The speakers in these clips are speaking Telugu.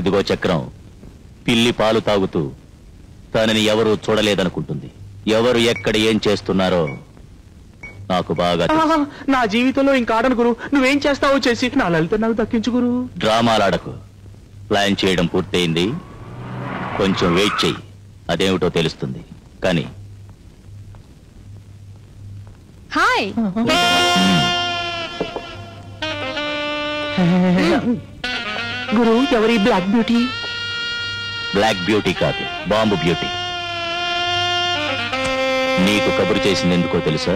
ఇదిగో చక్రం, పిల్లి పాలు తాగుతూ తనని ఎవరూ చూడలేదనుకుంటుంది. ఎవరు ఎక్కడ ఏం చేస్తున్నారో నాకు బాగా నా జీవితంలో ఇంకా ఆడను గురు. నువ్వేం చేస్తావో చేసి నా లలిత నాకు దక్కించు గురు. డ్రామాలాడకు. ప్లాన్ చేయడం పూర్తయింది, కొంచెం వెయిట్ చెయ్యి, అదేమిటో తెలుస్తుంది. కానీ హాయ్ గురు, ఎవరి బ్లాక్ బ్యూటీ? బ్లాక్ బ్యూటీ కాదు, బాంబు బ్యూటీ. నీకు కబురు చేసింది ఎందుకో తెలుసా?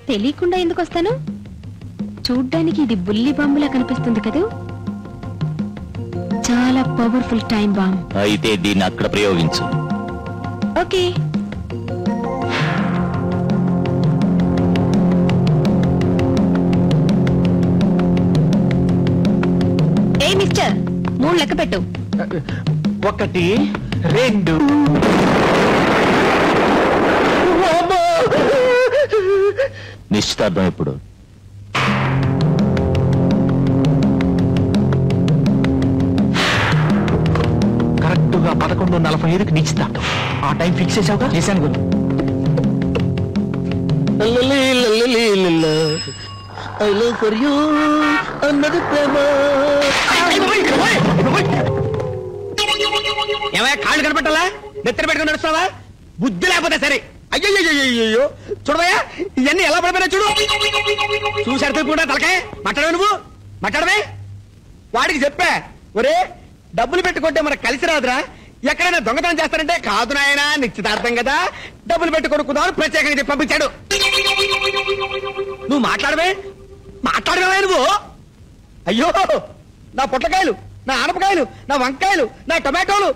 తెలియకుండా ఎందుకు వస్తాను? చూడ్డానికి ఇది బుల్లి బాంబులా కనిపిస్తుంది కదూ. చాలా పవర్ఫుల్ టైం బాంబ్. అయితే దీన్ని అక్కడ ప్రయోగించు. ఓకే. ఏ మిస్టర్, 3 లెక్క పెట్టు. 1 2. నిశ్చితార్థం ఎప్పుడు? కరెక్ట్గా 11:45కి నిశ్చితార్థం. ఆ టైం ఫిక్స్ చేసావుగా? చేశాను గురు. ఏమయ్యా, కాళ్ళు కనపట్టాలా? నెత్తర పెట్టుకుని నడుస్తావా? బుద్ధి లేకపోతే సరే. అయ్యో చూడవయ్యా, ఇవన్నీ ఎలా పడిపోయినా చూడు. చూసాడు కూడా తలకాయ. మాట్లాడవే నువ్వు, మాట్లాడవే. వాడికి చెప్పా, ఒరే డబ్బులు పెట్టుకుంటే మనకు కలిసి రాదురా, ఎక్కడైనా దొంగతనం చేస్తారంటే కాదు నాయనా, నిశ్చితార్థం కదా, డబ్బులు పెట్టి కొనుక్కుందామని ప్రత్యేకంగా చెప్పి పంపించాడు. నువ్వు మాట్లాడవే నువ్వు. అయ్యో, నా పొట్లకాయలు, నా ఆనపకాయలు, నా వంకాయలు, నా టొమాటోలు,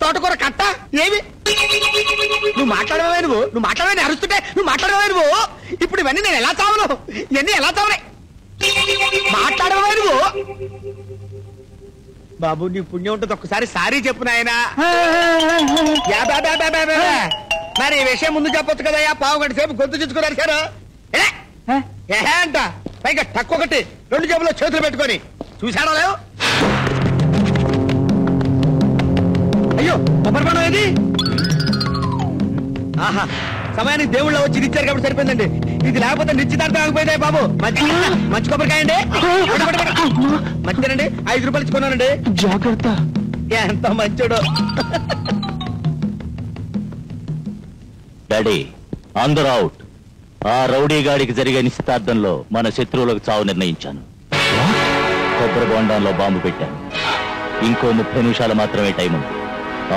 తోటకూర కట్ట ఏవి? నువ్వు మాట్లాడవే నువ్వు మాట్లాడవే. అరుస్తుంటే నువ్వు మాట్లాడవే నువ్వు. ఇప్పుడు ఇవన్నీ నేను ఎలా చావను? ఇవన్నీ ఎలా చావనే? మాట్లాడవే నువ్వు. బాబు, నీ పుణ్యం ఉంటుంది, ఒక్కసారి సారీ చెప్పు నాయనా. మరి ఈ విషయం ముందు చెప్పొచ్చు కదయ్యా. 1/2 గంట సేపు గొంతు చుచ్చుకున్నారు సార్. అంట పైగా టక్కొకటి 2 జేబుల్లో చేతులు పెట్టుకొని చూశాడో లేవు. అయ్యో, కొబ్బరిపానం ఏది? ఆహా, సమయానికి దేవుళ్ళ వచ్చి ఇచ్చారు కాబట్టి సరిపోయిందండి. ఇది లేకపోతే నిశ్చితార్థం ఆగిపోయిందే బాబు. మంచి కొబ్బరికాయ అండి, మంచిదండి. 5 రూపాయలు ఇచ్చుకున్నానండి. జాగ్రత్త. ఎంత మంచోడు. డాడీ, అందరూ అవుట్. ఆ రౌడీ గాడికి జరిగే నిశ్చితార్థంలో మన శత్రువులకు చావు నిర్ణయించాను. కొబ్బరి బొండంలో బాంబు పెట్టాను. ఇంకో 30 నిమిషాలు మాత్రమే టైం ఉంది.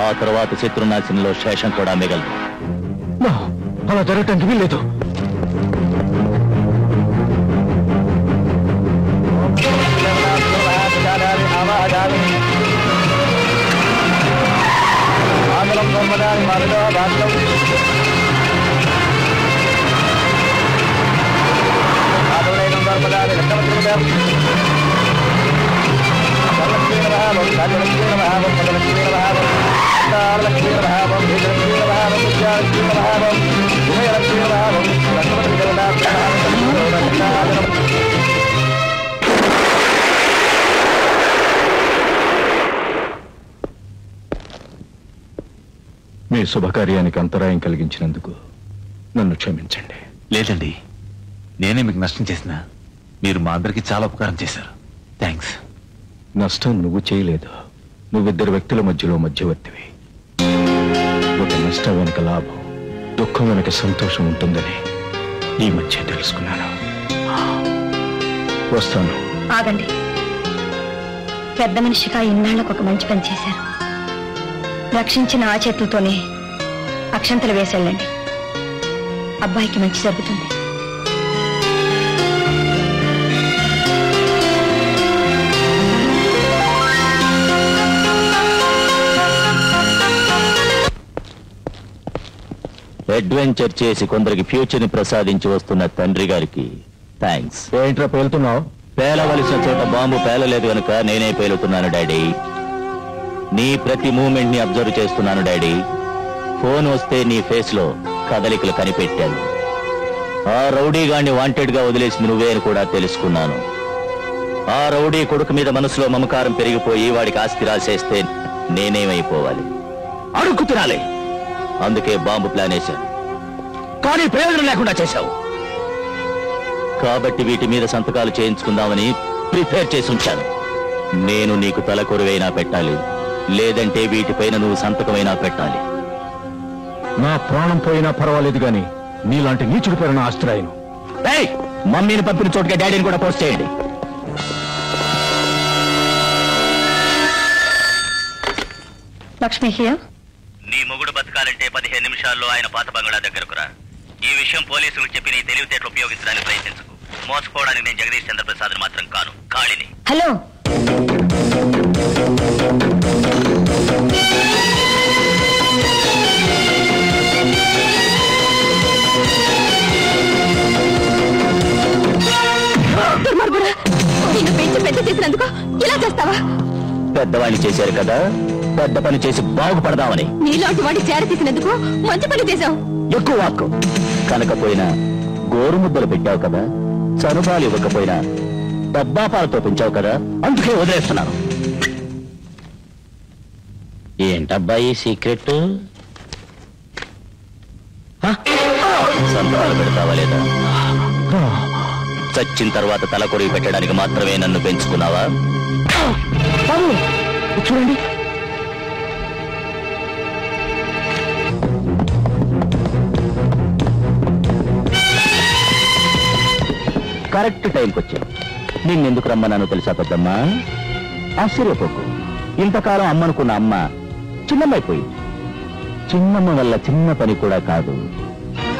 ఆ తర్వాత శత్రునాశనంలో శేషం కూడా మిగలదు. అలా జరగటానికి వీల్లేదు. మీ శుభకార్యానికి అంతరాయం కలిగించినందుకు నన్ను క్షమించండి. లేదండి, నేనే మీకు నష్టం చేసిన. మీరు మా అందరికీ చాలా ఉపకారం చేశారు. థ్యాంక్స్. నష్టం నువ్వు చేయలేదు, నువ్విద్దరు వ్యక్తుల మధ్యలో మధ్యవర్తివి. ఒక నష్టం వెనుక లాభం, దుఃఖం వెనుక సంతోషం ఉంటుందని ఈ మధ్య తెలుసుకున్నాను. వస్తాను. ఆగండి. పెద్ద మనిషిగా ఇన్నాళ్లకు ఒక మంచి పని చేశారు. రక్షించిన ఆ చేతులతోనే అక్షంతలు వేసెళ్ళండి. అబ్బాయికి మంచి జరుగుతుంది. అడ్వెంచర్ చేసి కొందరికి ఫ్యూచర్ ని ప్రసాదించి వస్తున్న తండ్రి గారికి థ్యాంక్స్. ఏంట్రా పేలుతున్నావు? పేలవలసిన చోట బాంబు పేలలేదు కనుక నేనే పేలుతున్నాను డాడీ. నీ ప్రతి మూమెంట్ ని అబ్జర్వ్ చేస్తున్నాను డాడీ. ఫోన్ వస్తే నీ ఫేస్ లో కదలికలు కనిపెట్టాను. ఆ రౌడీ గాడిని వాంటెడ్ గా వదిలేసింది నువ్వే అని కూడా తెలుసుకున్నాను. ఆ రౌడీ కొడుకు మీద మనసులో మమకారం పెరిగిపోయి వాడికి ఆస్తి రాసేస్తే నేనేమైపోవాలి? అడుక్కు తినాలి. అందుకే బాంబు ప్లాన్ వేశాను. కానీ ప్రయోజనం లేకుండా చేశావు. కాబట్టి వీటి మీద సంతకాలు చేయించుకుందామని ప్రిపేర్ చేసి ఉంచాను. నేను నీకు తలకొరువైనా పెట్టాలి, లేదంటే వీటిపైన నువ్వు సంతకమైనా పెట్టాలి. నా ప్రాణం పోయినా పర్వాలేదు గాని నీలాంటి నీచుడి పేరున ఆస్తిరాయను. మమ్మీని పంపిన చోటుగా డాడీని కూడా పోస్ట్ చేయండి. లక్ష్మి హియర్. నీ మొగుడు బతకాలంటే 15 నిమిషాల్లో ఆయన పాత బంగళా దగ్గరకు రా. ఈ విషయం పోలీసులకు చెప్పి నీ తెలివితేటలు ఉపయోగించడానికి ప్రయత్నించకు. మోసపోవడానికి నేను జగదీష్ చంద్ర ప్రసాద్ మాత్రం కాను, కాళిని. హలో, నిన్ను పెంచి పెద్ద చేసినందుకు ఇలా చేస్తావా? పెద్దవాణ్ణి చేశారు కదా, పెద్ద పని చేసి బాగుపడదామని. నీలాంటి వాడి చేర తీసినందుకు మంచి పని చేశావు. ఎక్కువ వాక్కు కనకపోయినా గోరు ముద్దలు పెట్టావు కదా, చనుబాలు ఇవ్వకపోయినా డబ్బాపాలతో పెంచావు కదా, అందుకే వదిలేస్తున్నాను. ఏంటబ్బాయి సీక్రెట్? సంతకాలు పెడతావా లేదా? చచ్చిన తర్వాత తల కొరిగి పెట్టడానికి మాత్రమే నన్ను పెంచుకున్నావా? చూడండి, కరెక్ట్ టైంకి వచ్చావు. నిన్నెందుకు రమ్మన్నానో తెలుసా పెద్దమ్మా? ఆశ్చర్యపోకు. ఇంతకాలం అమ్మనుకున్న అమ్మ చిన్నమ్మైపోయింది. చిన్నమ్మ వల్ల చిన్న పని కూడా కాదు,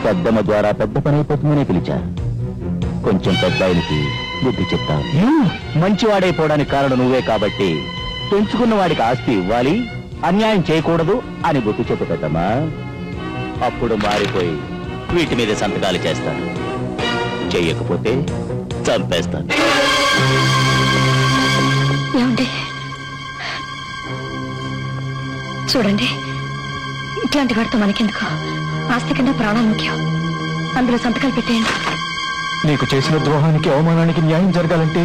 పెద్దమ్మ ద్వారా పెద్ద పని అయిపోతుందనే పిలిచా. కొంచెం పెద్దాయినికి బుద్ధి చెప్తావు. మంచివాడైపోవడానికి కారణం నువ్వే కాబట్టి పెంచుకున్న వాడికి ఆస్తి ఇవ్వాలి, అన్యాయం చేయకూడదు అని బుద్ధి చెప్పు పెద్దమ్మా. అప్పుడు మారిపోయి వీటి మీద సంతకాలు చేస్తాను. చెయ్యకపోతే చంపేస్తాను. ఏమండి, చూడండి, ఇట్లాంటి వాడితో మనకెందుకు? ఆస్తి కన్నా ప్రాణం ముఖ్యం. అందులో సంతకాలు పెట్టేయండి. నీకు చేసిన ద్రోహానికి అవమానానికి న్యాయం జరగాలంటే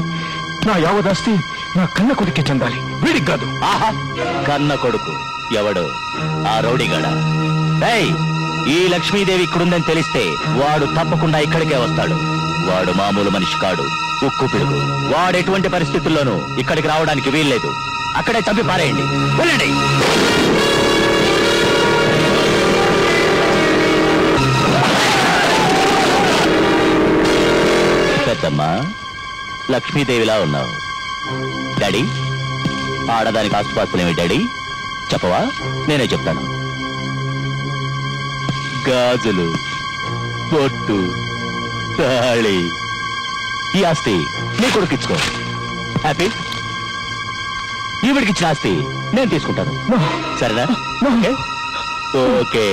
నా యావదాస్తి నా కన్న కొడుకే చెందాలి, వీడికి కాదు. ఆహా, కన్న కొడుకు ఎవడు? ఆ రౌడీగాడ. ఈ లక్ష్మీదేవి ఇక్కడుందని తెలిస్తే వాడు తప్పకుండా ఇక్కడికే వస్తాడు. వాడు మామూలు మనిషి కాడు, ఉక్కు పిడుగు. వాడు ఎటువంటి పరిస్థితుల్లోనూ ఇక్కడికి రావడానికి వీల్లేదు. అక్కడే చంపి పారేయండి. వెళ్ళండి. పెద్దమ్మా, లక్ష్మీదేవిలా ఉన్నావు. డాడీ, ఆడదానికి ఆసుపాత్రులేమి డాడీ? చెప్పవా? నేనే చెప్తాను. గాజులు, పొట్టు, తాళి, ఈ ఆస్తి నీ కొడుకిచ్చుకో. హ్యాపీ? ఈవిడికిచ్చిన ఆస్తి నేను తీసుకుంటాను. సరేనా? ఓకే.